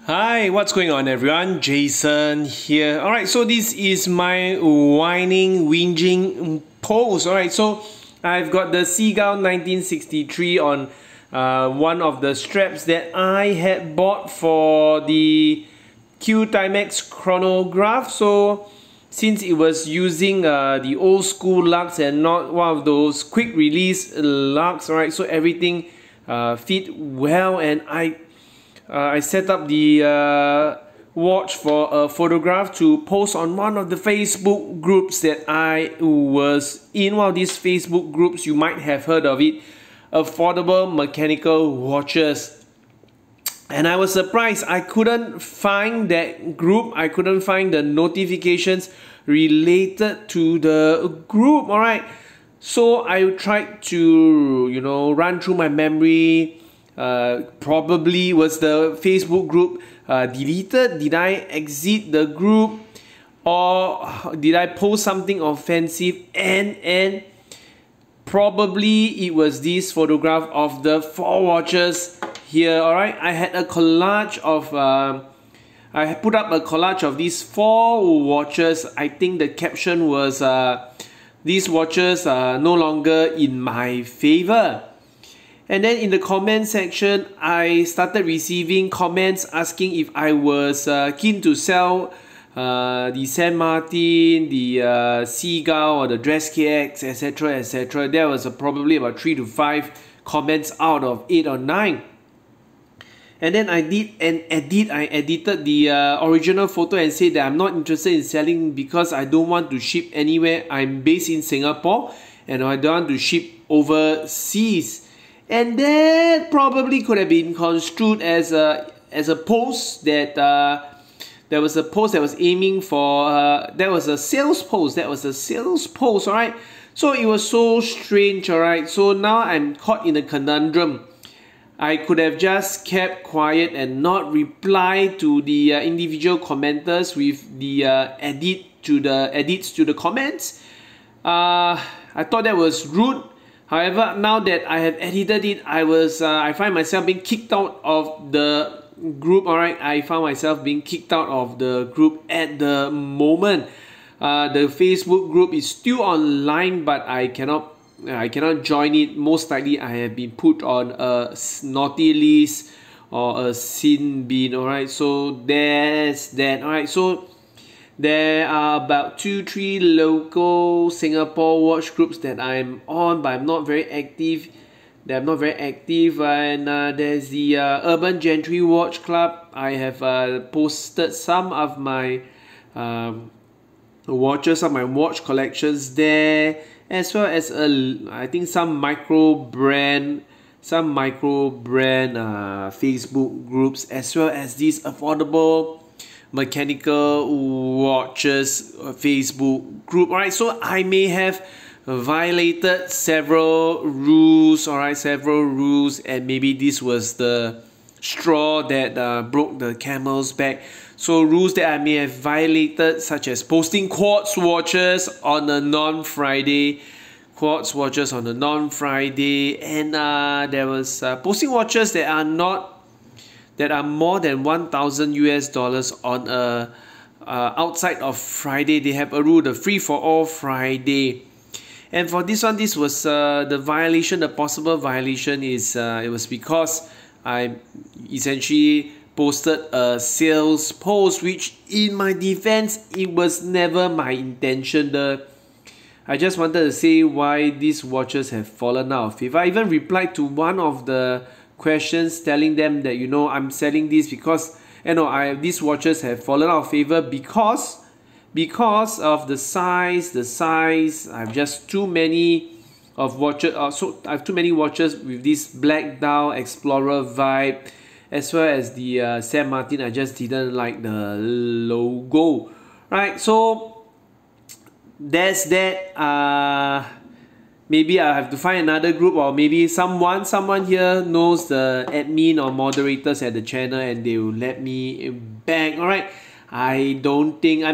Hi, what's going on everyone? Jason here. Alright, so this is my whinging post. Alright, so I've got the Seagull 1963 on one of the straps that I had bought for the Q-Timex chronograph. So since it was using the old school lugs and not one of those quick release lugs, alright, so everything fit well, and I set up the watch for a photograph to post on one of the Facebook groups that I was in. One of these Facebook groups, you might have heard of it, Affordable Mechanical Watches. And I was surprised, I couldn't find that group, I couldn't find the notifications related to the group, alright. So I tried to, run through my memory. Probably was the Facebook group deleted? Did I exit the group? Or did I post something offensive? And probably it was this photograph of the 4 watches here. Alright, I had a collage of I put up a collage of these 4 watches. I think the caption was these watches are no longer in my favor. And then in the comment section, I started receiving comments asking if I was keen to sell the San Martin, the Seagull, or the Dress KX, etc, etc. There was probably about 3 to 5 comments out of 8 or 9. And then I did an edit. I edited the original photo and said that I'm not interested in selling because I don't want to ship anywhere. I'm based in Singapore and I don't want to ship overseas. And that probably could have been construed as a post that there was a post that was aiming for that was a sales post. Alright. So it was so strange, alright. So now I'm caught in a conundrum. I could have just kept quiet and not reply to the individual commenters with the edits to the comments. I thought that was rude. However, now that I have edited it, I find myself being kicked out of the group. Alright, I found myself being kicked out of the group at the moment. The Facebook group is still online, but I cannot join it. Most likely, I have been put on a naughty list or a sin bin. Alright, so there's that. Alright, so there are about 2-3 local Singapore watch groups that I'm on, but I'm not very active. And there's the Urban Gentry Watch Club. I have posted some of my watches, some of my watch collections there, as well as I think some micro brand Facebook groups, as well as these affordable mechanical watches Facebook group. Alright, so I may have violated several rules, and maybe this was the straw that broke the camel's back. So rules that I may have violated, such as posting quartz watches on a non-Friday, and there was posting watches that are more than $1,000 on a outside of Friday. They have a rule, the free for all Friday. And for this one, this was the possible violation is it was because I essentially posted a sales post, which in my defense, it was never my intention. I just wanted to say why these watches have fallen out of favor. I even replied to one of the questions telling them that I'm selling this because these watches have fallen out of favor because of the size. I have just too many of watches. So I have too many watches with this black dial Explorer vibe, as well as the San Martin. I just didn't like the logo, right? So that's that. Maybe I have to find another group, or maybe someone here knows the admin or moderators at the channel and they will let me back. Alright, I don't think,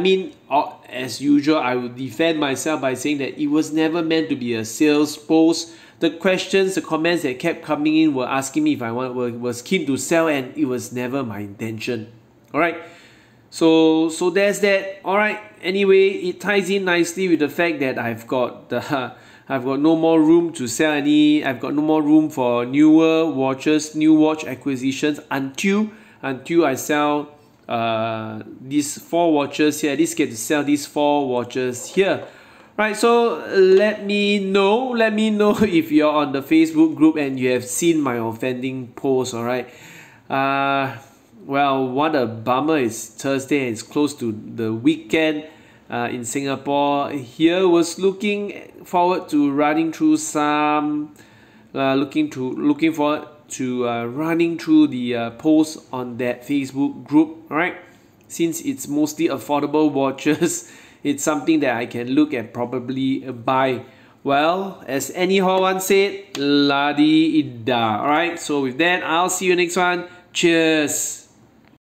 as usual, I will defend myself by saying that it was never meant to be a sales post. The questions, the comments that kept coming in were asking me if I was keen to sell, and it was never my intention. Alright, so there's that. Alright, anyway, it ties in nicely with the fact that I've got no more room to sell any. I've got no more room for newer watches, new watch acquisitions until I sell these 4 watches here. At least get to sell these 4 watches here. Right, so let me know if you're on the Facebook group and you have seen my offending post. Alright, well, what a bummer. It's Thursday and it's close to the weekend in Singapore. Here was looking forward to running through some looking forward to running through the posts on that Facebook group. Alright, since it's mostly affordable watches, it's something that I can look at, probably buy. Well, as Annie Hall once said, la-di-da. Alright, so with that, I'll see you next one. Cheers.